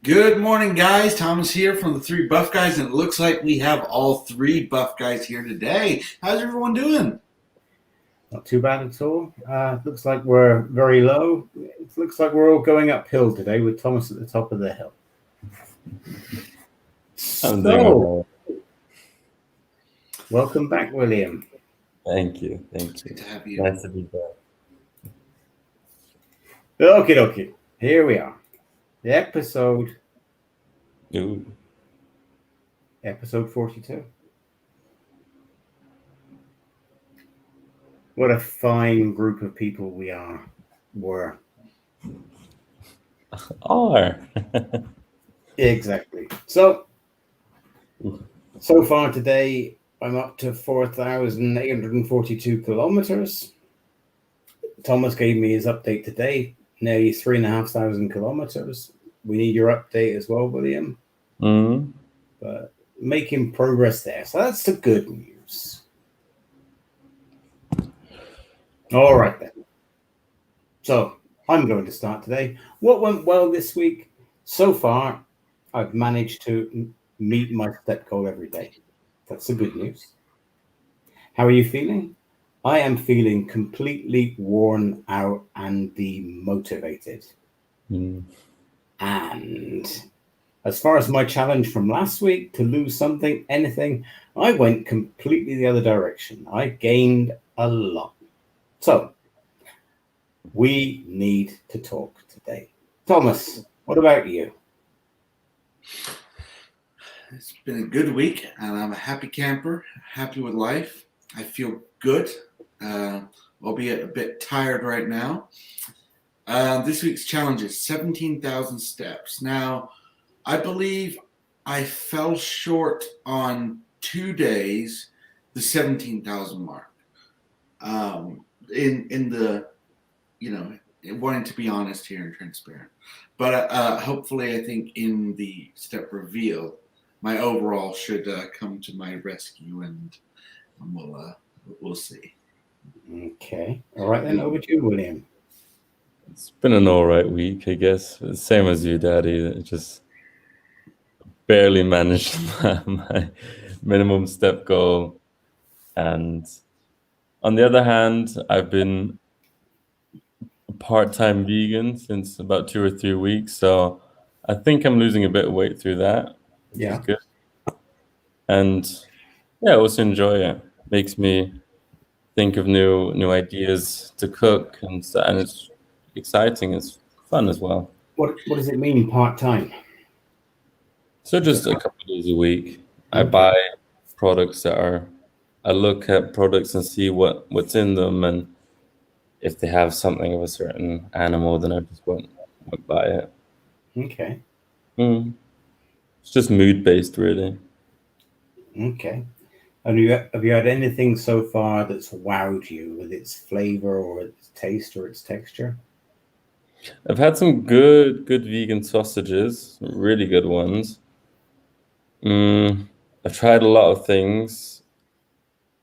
Good morning, guys. Thomas here from the Three Buff Guys, and it looks like we have all three buff guys here today. How's everyone doing? Not too bad at all. Looks like we're very low. It looks like we're all going uphill today with Thomas at the top of the hill. I'm doing So, all welcome back, William. right. Thank you. It's good to have you. Nice to be back. Okay. Here we are. The episode Ooh. 42. What a fine group of people were. Are. Exactly. So far today, I'm up to 4,842 kilometers. Thomas gave me his update today, nearly 3,500 kilometers. We need your update as well, William. Mm-hmm. But making progress there. So that's the good news. All right, then. So I'm going to start today. What went well this week? So far, I've managed to meet my step goal every day. That's the good news. How are you feeling? I am feeling completely worn out and demotivated. And as far as my challenge from last week to lose something, anything, I went completely the other direction. I gained a lot. So we need to talk today. Thomas, what about you? It's been a good week, and I'm a happy camper, happy with life. I feel good, albeit a bit tired right now. This week's challenge is 17,000 steps. Now, I believe I fell short on 2 days, the 17,000 mark. In the, wanting to be honest here and transparent. But hopefully, I think in the step reveal, my overall should come to my rescue, and we'll see. Okay. All right, then over to you, William. It's been an all right week, I guess. Same as you, Daddy. I just barely managed my minimum step goal. And on the other hand, I've been a part-time vegan since about 2 or 3 weeks. So I think I'm losing a bit of weight through that, which is good. And yeah, I also enjoy it. Makes me think of new ideas to cook, and it's exciting. It's fun as well. What does it mean, part-time? So just a couple of days a week, I buy products I look at products and see what's in them, and if they have something of a certain animal, then I just won't buy it. Okay. It's just mood-based, really. Okay. Have you had anything so far that's wowed you with its flavor or its taste or its texture? I've had some good vegan sausages, really good ones. I've tried a lot of things,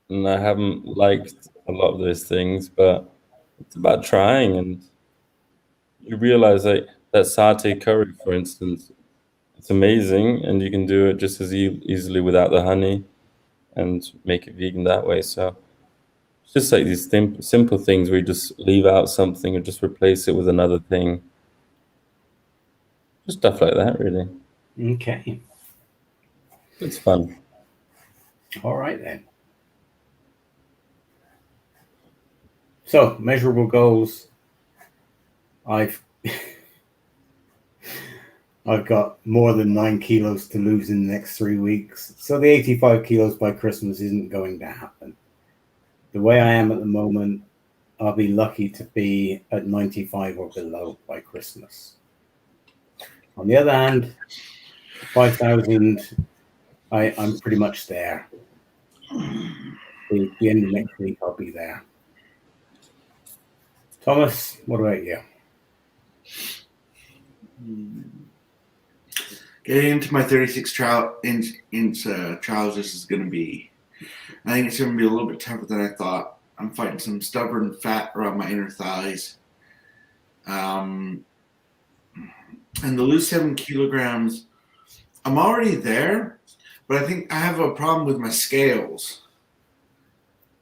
and I haven't liked a lot of those things, but it's about trying, and you realize that satay curry, for instance, it's amazing, and you can do it just as easily without the honey and make it vegan that way. So it's just like these simple things where you just leave out something or just replace it with another thing. Just stuff like that, really. Okay. It's fun. All right, then. So, measurable goals. I've got more than 9 kilos to lose in the next 3 weeks. So the 85 kilos by Christmas isn't going to happen. The way I am at the moment, I'll be lucky to be at 95 or below by Christmas. On the other hand, 5,000, I'm pretty much there. The end of next week, I'll be there. Thomas, what about you? Getting into my 36 inch trousers is going to be, I think it's going to be a little bit tougher than I thought. I'm fighting some stubborn fat around my inner thighs. and to lose 7 kilograms, I'm already there, but I think I have a problem with my scales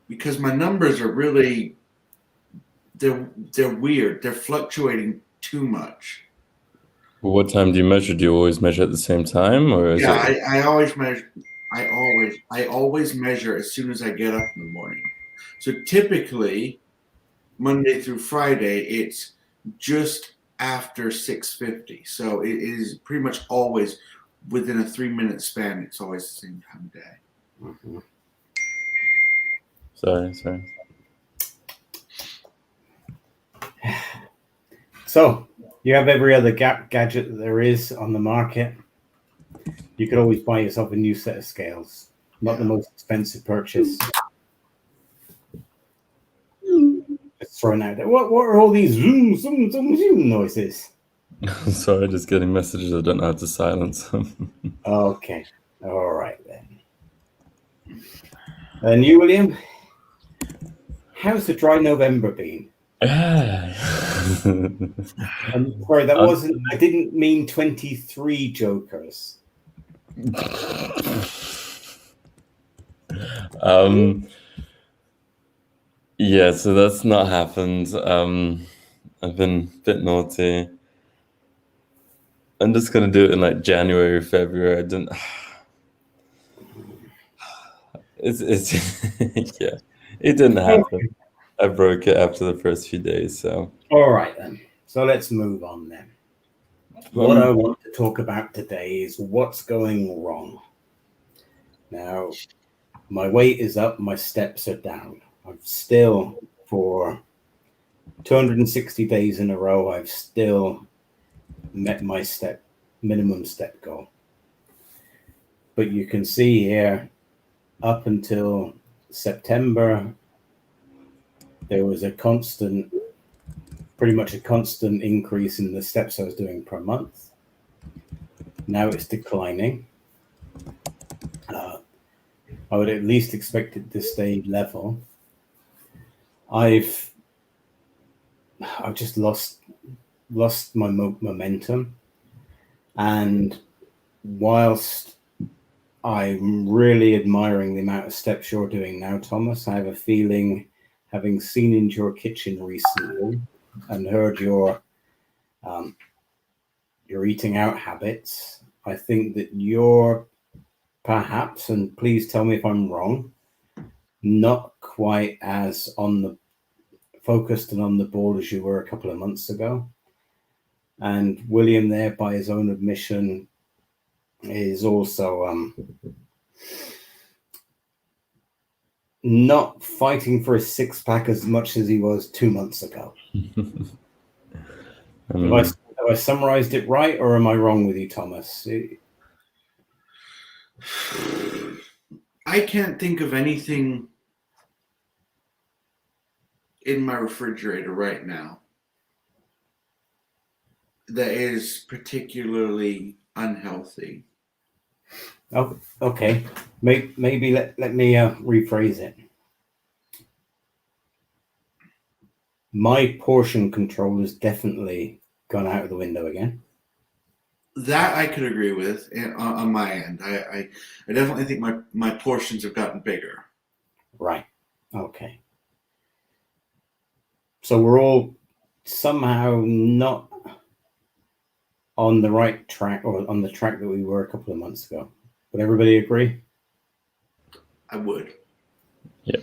because my numbers are really they're weird. They're fluctuating too much. What time do you measure? Do you always measure at the same time, or is Yeah, it? I always measure. I always measure as soon as I get up in the morning. So typically, Monday through Friday, it's just after 6:50. So it is pretty much always within a 3-minute span. It's always the same time of day. Mhm. Sorry. So you have every other gadget that there is on the market. You could always buy yourself a new set of scales. Not the most expensive purchase. Just throwing out there. What are all these zoom noises? Sorry, just getting messages. I don't know how to silence them. Okay. All right then. And you, William? How's the dry November been? I'm Sorry, that wasn't. I didn't mean 23 jokers. Yeah, so that's not happened. I've been a bit naughty. I'm just gonna do it in like January or February. I didn't. It's yeah, it didn't happen. I broke it after the first few days. So All right then. So let's move on then. What I want to talk about today is what's going wrong. Now, my weight is up, my steps are down. I've still, for 260 days in a row, I've still met my minimum step goal. But you can see here, up until September, there was pretty much a constant increase in the steps I was doing per month. Now it's declining. I would at least expect it to stay level. I've just lost my momentum, and whilst I'm really admiring the amount of steps you're doing now, Thomas, I have a feeling, having seen into your kitchen recently and heard your eating out habits, I think that you're perhaps, and please tell me if I'm wrong, not quite as focused and on the ball as you were a couple of months ago. And William there, by his own admission, is also not fighting for a six-pack as much as he was 2 months ago. Have I summarized it right, or am I wrong with you, Thomas? I can't think of anything in my refrigerator right now that is particularly unhealthy. Oh, okay. Maybe let me rephrase it. My portion control has definitely gone out of the window again. That I could agree with on my end. I definitely think my portions have gotten bigger. Right. Okay. So we're all somehow not on the right track, or on the track that we were a couple of months ago. Would everybody agree? I would. Yeah.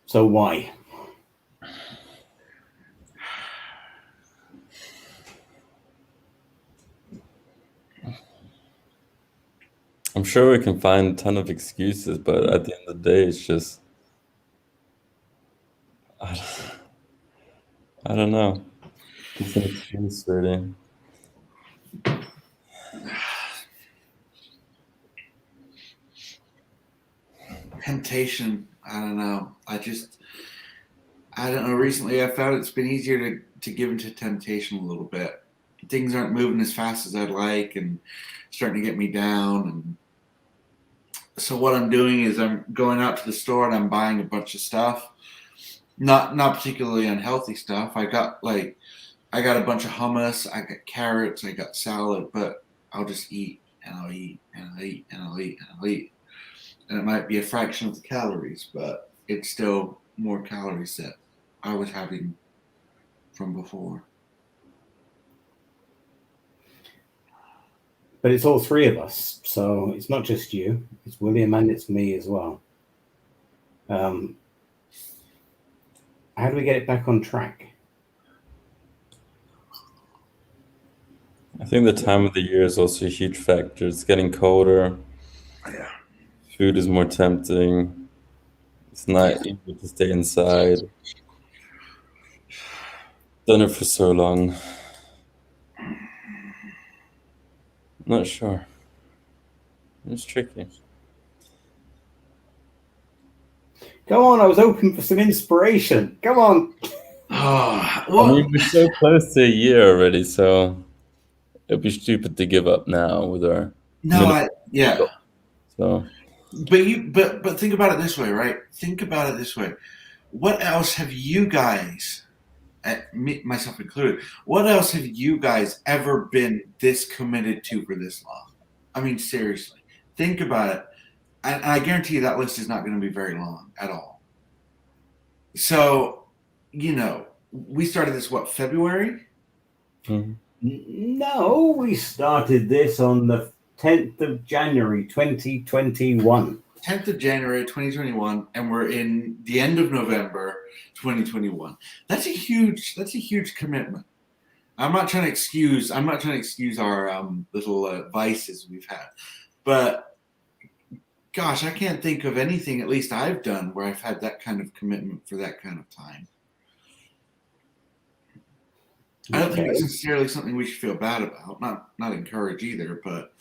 So why? I'm sure we can find a ton of excuses, but at the end of the day, it's just I don't know. It's an excuse, really. Temptation. I don't know. I don't know. Recently, I found it's been easier to give into temptation a little bit. Things aren't moving as fast as I'd like, and starting to get me down. And so what I'm doing is I'm going out to the store and I'm buying a bunch of stuff. Not particularly unhealthy stuff. I got like I got a bunch of hummus, I got carrots, I got salad, but I'll just eat and I'll eat and I'll eat and I'll eat and I'll eat. And it might be a fraction of the calories, but it's still more calories that I was having from before. But it's all three of us, so it's not just you. It's William and it's me as well. How do we get it back on track? I think the time of the year is also a huge factor. It's getting colder. Yeah. Food is more tempting. It's not easy to stay inside. Done it for so long. Not sure. It's tricky. Come on, I was hoping for some inspiration. Come on. Oh, I mean, we're so close to a year already, so it'd be stupid to give up now with our yeah. So But think about it this way, right? Think about it this way. What else have you guys, me, myself included, what else have you guys ever been this committed to for this long? I mean, seriously, think about it. And I guarantee you that list is not going to be very long at all. So, we started this, what, February? No, we started this on the 10th of January, 2021. 10th of January, 2021, and we're in the end of November, 2021. That's a huge commitment. I'm not trying to excuse our little vices we've had, but gosh, I can't think of anything, at least I've done, where I've had that kind of commitment for that kind of time. I don't think it's necessarily something we should feel bad about. Not encourage either, but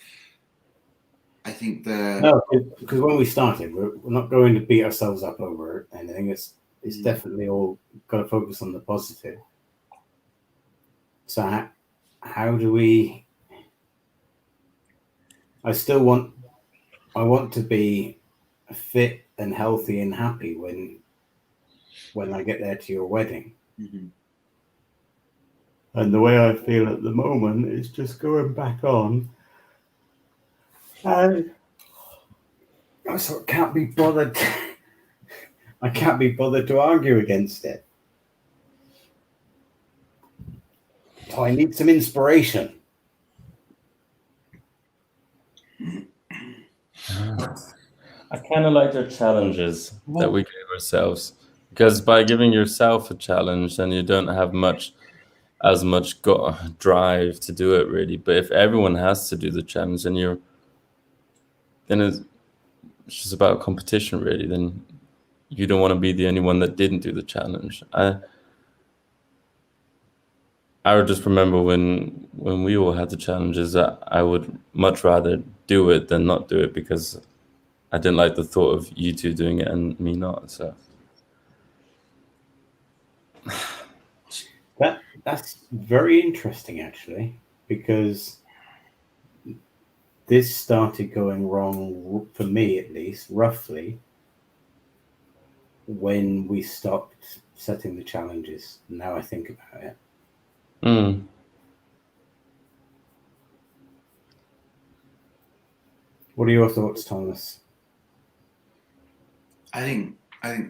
I think that no, because when we started, we're not going to beat ourselves up over anything. It's definitely all got to focus on the positive. So how do we? I want to be fit and healthy and happy when I get there to your wedding. Mm-hmm. And the way I feel at the moment is just going back on. And I sort of can't be bothered. I can't be bothered to argue against it. So I need some inspiration. I kind of like the challenges that we gave ourselves, because by giving yourself a challenge, then you don't have as much drive to do it really. But if everyone has to do the challenge, then it's just about competition really. Then you don't want to be the only one that didn't do the challenge. I would just remember when we all had the challenges, that I would much rather do it than not do it, because I didn't like the thought of you two doing it and me not. So that's very interesting, actually, because this started going wrong for me, at least, roughly, when we stopped setting the challenges. Now I think about it. What are your thoughts, Thomas? I think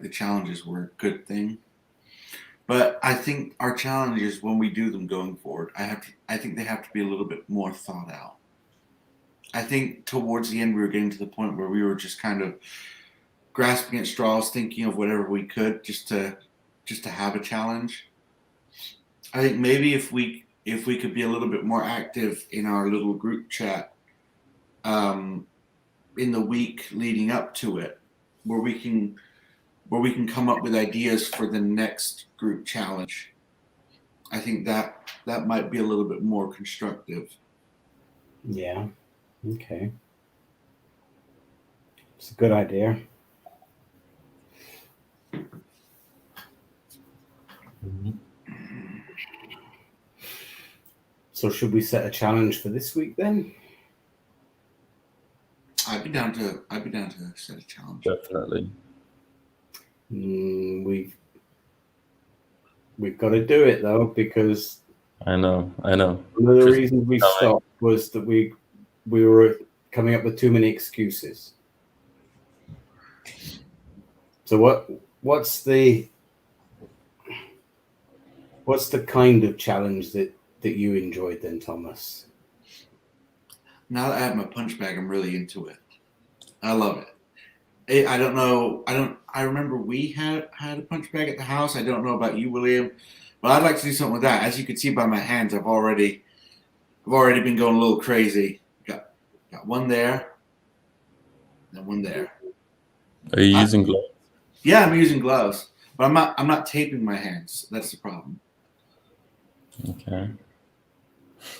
the challenges were a good thing, but I think our challenges, when we do them going forward, I think they have to be a little bit more thought out. I think towards the end we were getting to the point where we were just kind of grasping at straws, thinking of whatever we could just to have a challenge. I think maybe if we could be a little bit more active in our little group chat in the week leading up to it, where we can come up with ideas for the next group challenge. I think that might be a little bit more constructive. Yeah. Okay. It's a good idea. So should we set a challenge for this week then? I'd be down to set a challenge. definitely. We've got to do it though, because I know. One of the Christmas reasons we coming. stopped was that we were coming up with too many excuses. So what's the kind of challenge that you enjoyed then, Thomas? Now that I have my punch bag, I'm really into it. I love it. I don't know. I remember we had a punch bag at the house. I don't know about you, William, but I'd like to do something with that. As you can see by my hands, I've already been going a little crazy. Got one there, and one there. Are you using gloves? Yeah, I'm using gloves, but I'm not taping my hands. That's the problem. Okay.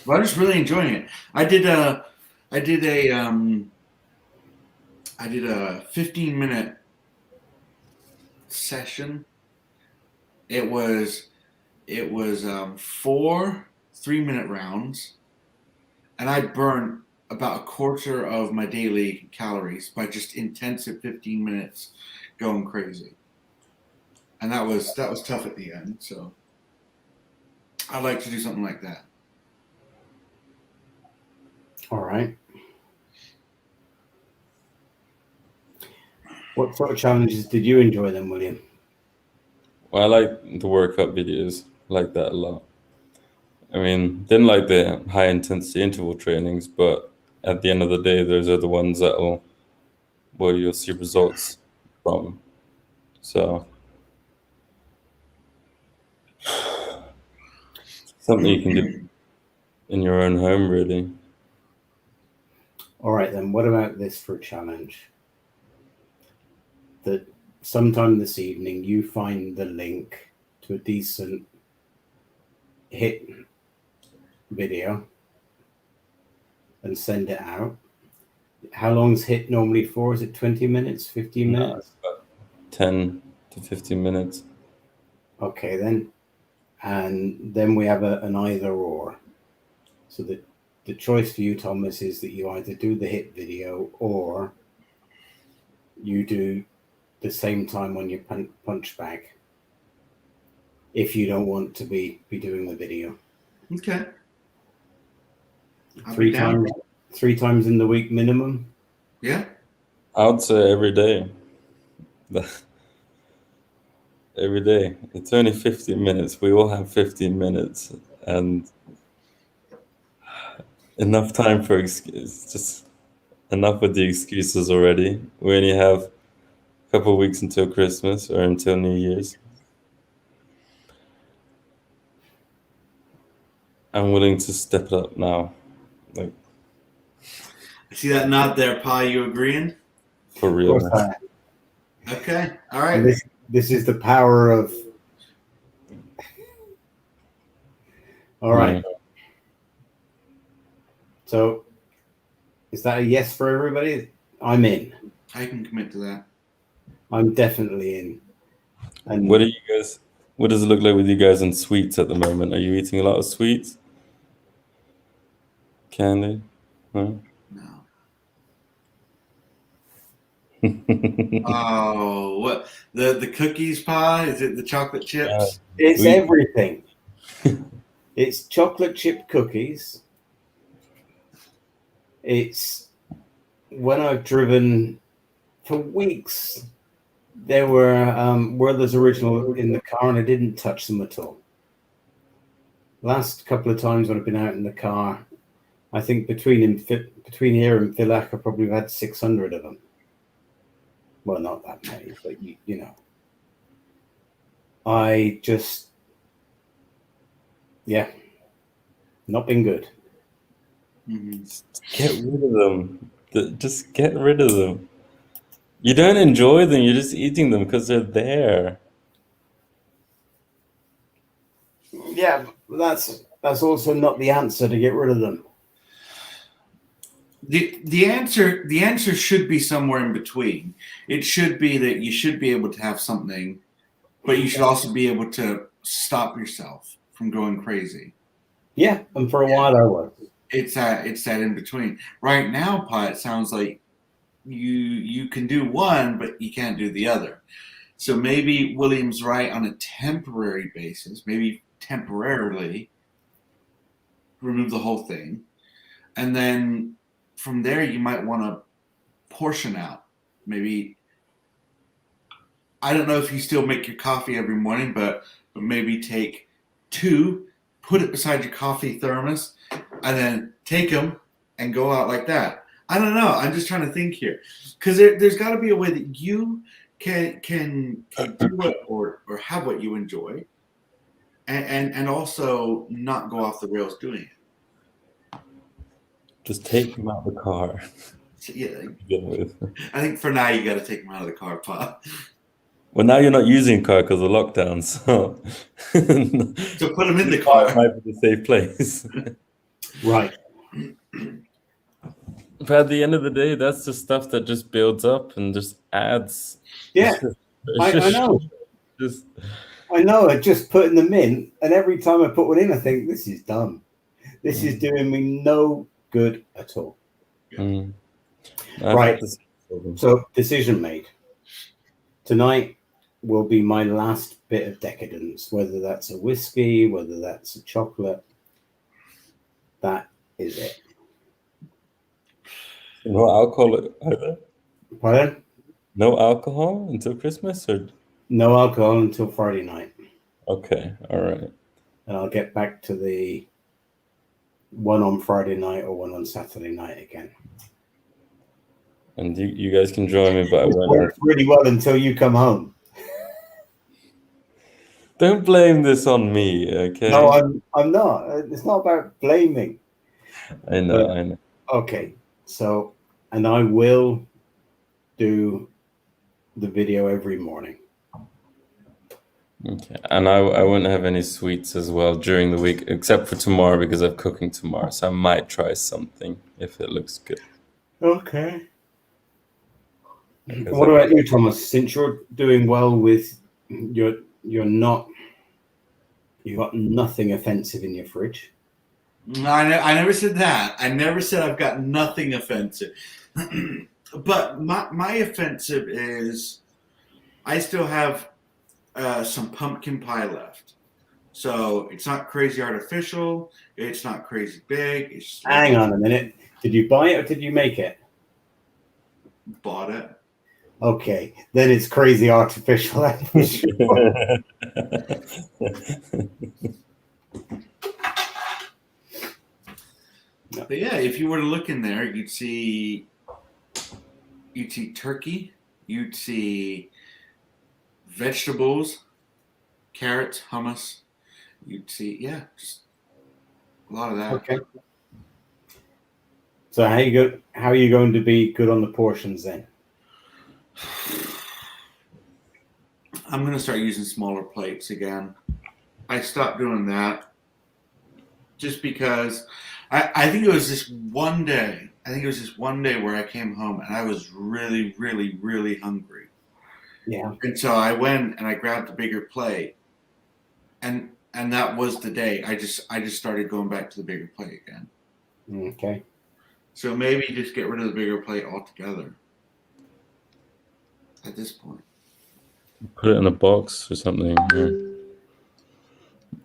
But I'm just really enjoying it. I did a 15-minute session. It was 4 3-minute rounds, and I burned about a quarter of my daily calories by just intensive 15 minutes going crazy. And that was tough at the end. So I'd like to do something like that. All right. What sort of challenges did you enjoy then, William? Well, I like the workout videos. I like that a lot. I mean, didn't like the high intensity interval trainings, but at the end of the day, those are the ones that you'll see results from. So something you can do in your own home, really. All right, then. What about this for a challenge? That sometime this evening you find the link to a decent hit video and send it out. How long's hit normally for? Is it 20 minutes, 15 minutes? 10 to 15 minutes. Okay, then. And then we have an either or. So the choice for you, Thomas, is that you either do the hit video or you do the same time on your punch bag if you don't want to be doing the video. Okay. Three times in the week minimum? Yeah. I would say every day. Every day. It's only 15 minutes. We all have 15 minutes and enough time for excuses. Just enough with the excuses already. We only have a couple of weeks until Christmas or until New Year's. I'm willing to step it up now. Like, I see that nod there, Pa. You agreeing? for Of real. course I am. Okay. All And right. this is the power of. All right. Yeah. So, is that a yes for everybody? I'm in. I can commit to that. I'm definitely in. And What does it look like with you guys on sweets at the moment? Are you eating a lot of sweets? Candy? No? No. Oh, what the cookies, Pa? Is it the chocolate chips? it's everything. It's chocolate chip cookies. It's when I've driven for weeks. There were Werther's Original in the car, and I didn't touch them at all. Last couple of times when I've been out in the car, I think between here and Villach, I probably had 600 of them. Well, not that many, but you know. I just, not been good. Mm-hmm. Get rid of them. Just get rid of them. You don't enjoy them. You're just eating them because they're there. Yeah, that's also not the answer to get rid of them. The answer should be somewhere in between. It should be that you should be able to have something, but you should also be able to stop yourself from going crazy. Yeah, and for a while I was. It's that in between. Right now, Pa, it sounds like you can do one, but you can't do the other. So maybe William's right on a temporary basis. Maybe temporarily remove the whole thing. And then from there, you might want to portion out. Maybe, I don't know if you still make your coffee every morning, but maybe take 2, put it beside your coffee thermos, and then take them and go out like that. I don't know. I'm just trying to think here, because there's got to be a way that you can do what or have what you enjoy, and also not go off the rails doing it. Just take them out of the car. So, yeah, to begin with. I think for now you got to take them out of the car, Pop. Well, now you're not using a car because of lockdown, so So put them in the car. Might be the safe place. Right. But at the end of the day, that's the stuff that just builds up and just adds. Yeah, I know. Just I know. I just put in the mint, and every time I put one in, I think this is dumb. This is doing me no good at all. Right. So, decision made. Tonight will be my last bit of decadence, whether that's a whiskey, whether that's a chocolate. That is it. No alcohol either? Pardon? No alcohol until Christmas? Or No alcohol until Friday night. okay, all right. And I'll get back to the one on Friday night or one on Saturday night again. And you guys can join me, but I won't. Works really well until you come home. Don't blame this on me, okay? No, I'm not. It's not about blaming. I know. Okay, so, and I will do the video every morning. Okay, and I won't have any sweets as well during the week, except for tomorrow because I'm cooking tomorrow. So I might try something if it looks good. Okay. What about you, Thomas? Since you're doing well with you've got nothing offensive in your fridge. I never said that. I never said I've got nothing offensive. But my offensive is I still have some pumpkin pie left. So it's not crazy artificial. It's not crazy big. It's just Hang on a minute. Did you buy it or did you make it? Bought it. Okay, then it's crazy artificial. But yeah, if you were to look in there, you'd see turkey, you'd see vegetables, carrots, hummus. You'd see, just a lot of that. Okay. So how are you going to be good on the portions then? I'm going to start using smaller plates again. I stopped doing that just because I think it was this one day. I think it was this one day where I came home and I was really, really, really hungry. Yeah. And so I went and I grabbed a bigger plate, and that was the day. I just started going back to the bigger plate again. Okay. So maybe just get rid of the bigger plate altogether at this point. Put it in a box or something,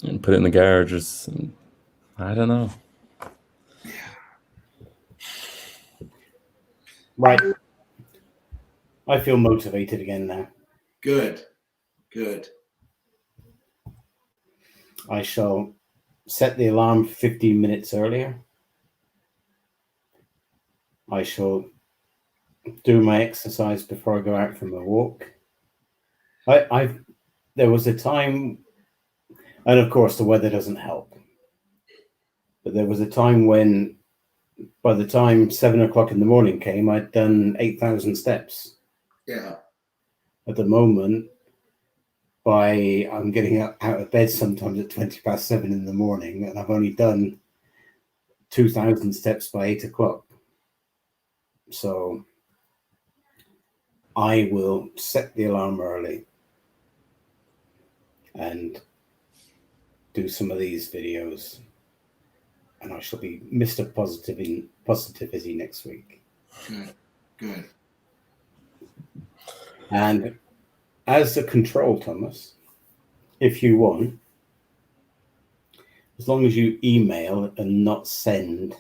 and put it in the garage. I don't know. Right. I feel motivated again now. Good. I shall set the alarm 15 minutes earlier. I shall do my exercise before I go out for my walk. There was a time, and of course the weather doesn't help, but there was a time when by the time 7 o'clock in the morning came, I'd done 8,000 steps. Yeah. At the moment, I'm getting out of bed sometimes at 7:20 in the morning, and I've only done 2,000 steps by 8 o'clock. So I will set the alarm early and do some of these videos, and I shall be Mr. Positivity next week. Good. And as a control, Thomas, if you want, as long as you email and not send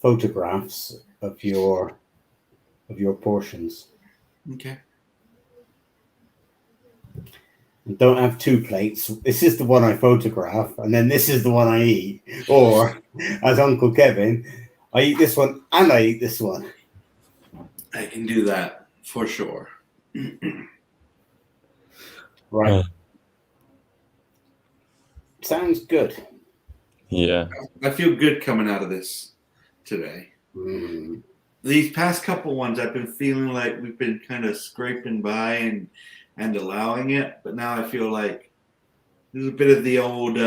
photographs of your portions. Okay. And don't have two plates. This is the one I photograph, and then this is the one I eat. Or, as Uncle Kevin, I eat this one and I eat this one. I can do that for sure. Right. Sounds good. Yeah. I feel good coming out of this today. Mm. These past couple ones, I've been feeling like we've been kind of scraping by and allowing it, but now I feel like there's a bit of the old.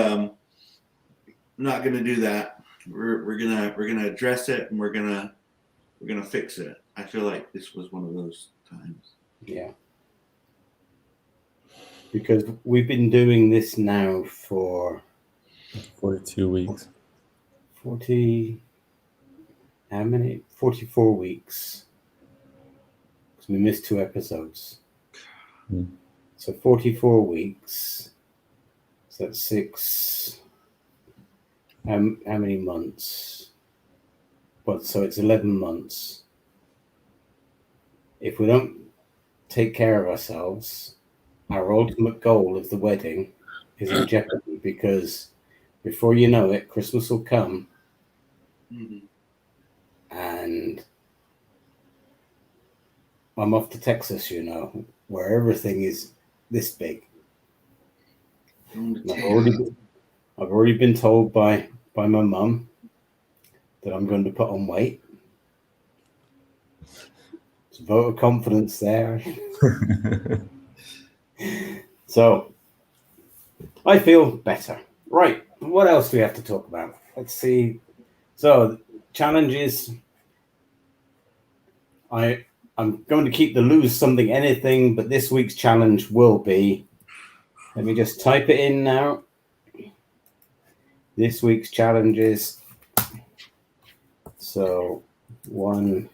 Not gonna do that. We're gonna address it and we're gonna fix it. I feel like this was one of those times. Yeah. Because we've been doing this now for 42 weeks. 40. How many? 44 weeks. Because we missed 2 episodes. Mm. So 44 weeks. So that's 6. How many months? Well, so it's 11 months. If we don't take care of ourselves, our ultimate goal of the wedding is in jeopardy, because before you know it, Christmas will come. Mm-hmm. And I'm off to Texas, where everything is this big. I've already been told by my mum that I'm going to put on weight. It's a vote of confidence there. So I feel better. Right. What else do we have to talk about? Let's see. So challenges. I'm going to keep the lose something anything, but this week's challenge will be, let me just type it in now. This week's challenge is, so 1.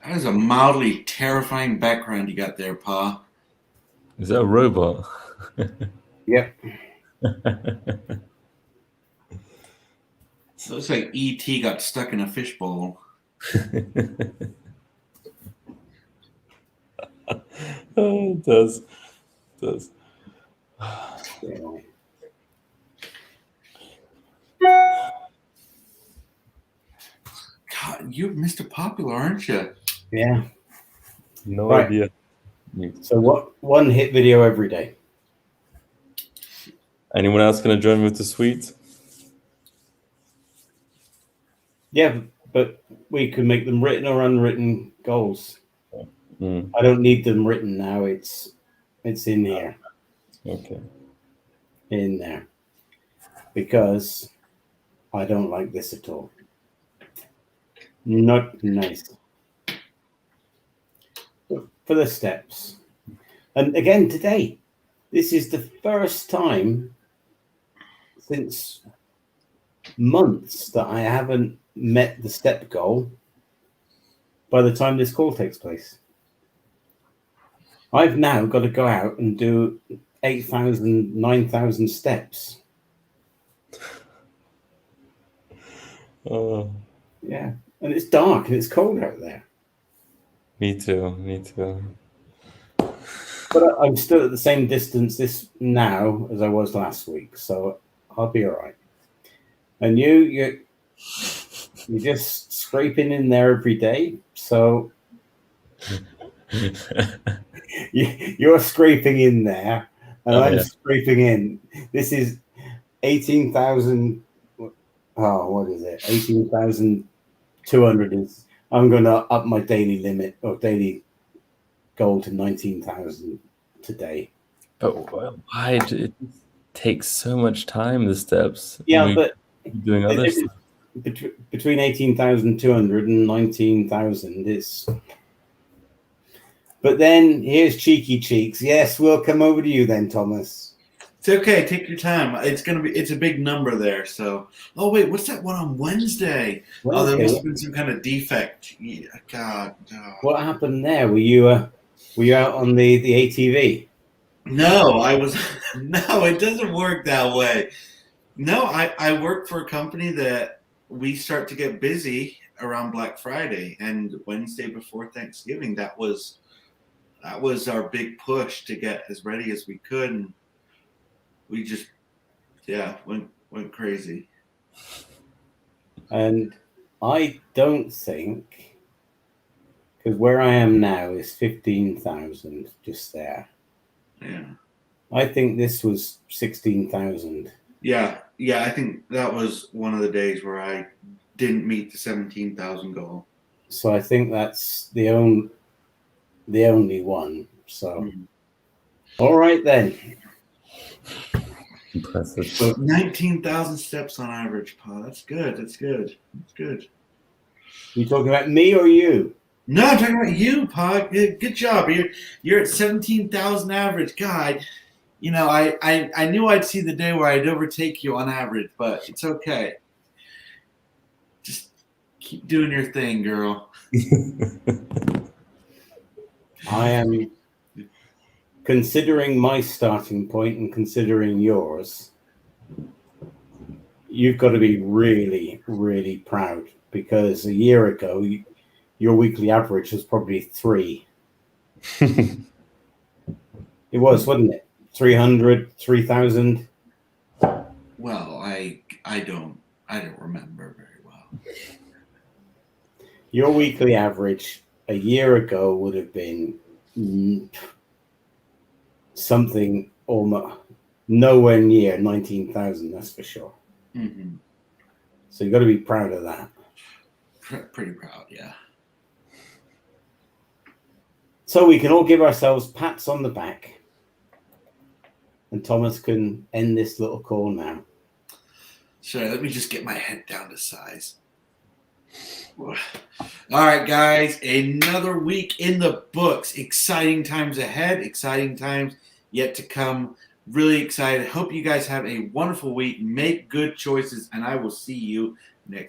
That is a mildly terrifying background you got there, Pa. Is that a robot? Yep. So it's like E.T. got stuck in a fishbowl. Oh, it does. It does. God, you're Mr. Popular, aren't you? Yeah. No Right. idea. So what? 1 hit video every day. Anyone else going to join me with the sweets? Yeah, but we can make them written or unwritten goals. Mm. I don't need them written now. It's in here. Okay. In there. Because I don't like this at all. Not nice. For the steps. And again, today, this is the first time since months that I haven't met the step goal by the time this call takes place. I've now got to go out and do 8,000, 9,000 steps. Oh, Yeah. And it's dark and it's cold out there. me too. Me too. But I'm still at the same distance this now as I was last week, so I'll be all right. And you're just scraping in there every day, so you're scraping in there, and I'm scraping in. This is 18,000. Oh, what is it? 18,200 is. I'm going to up my daily limit or daily goal to 19,000 today. But why did it take so much time, the steps? Yeah, but doing other stuff. Between 18,200 and 19,000 is. But then here's Cheeky Cheeks. Yes, we'll come over to you then, Thomas. It's okay. Take your time. It's a big number there. So, oh wait, what's that one on Wednesday? Oh, there must have been some kind of defect. Yeah, God. Oh. What happened there? Were you out on the ATV? No, no, it doesn't work that way. No, I work for a company that we start to get busy around Black Friday and Wednesday before Thanksgiving. That was our big push to get as ready as we could, and we just went crazy. And I don't think, because where I am now is 15,000 just there. Yeah. I think this was 16,000. Yeah, I think that was one of the days where I didn't meet the 17,000 goal. So I think that's the only one. So, all right then. Impressive. So 19,000 steps on average, Pa. That's good. That's good. That's good. You talking about me or you? No, I'm talking about you, Pa. Good job. You're at 17,000 average. God, I knew I'd see the day where I'd overtake you on average, but it's okay. Just keep doing your thing, girl. I am considering my starting point and considering yours. You've got to be really, really proud because a year ago, your weekly average was probably 3. It was, wasn't it? 300, 3,000. Well, I don't remember very well. Your weekly average a year ago would have been something almost nowhere near 19,000. That's for sure. Mm-hmm. So you've got to be proud of that. Pretty proud, yeah. So we can all give ourselves pats on the back. And Thomas can end this little call now. Sorry, let me just get my head down to size. All right, guys, another week in the books. Exciting times ahead, exciting times yet to come. Really excited. Hope you guys have a wonderful week. Make good choices, and I will see you next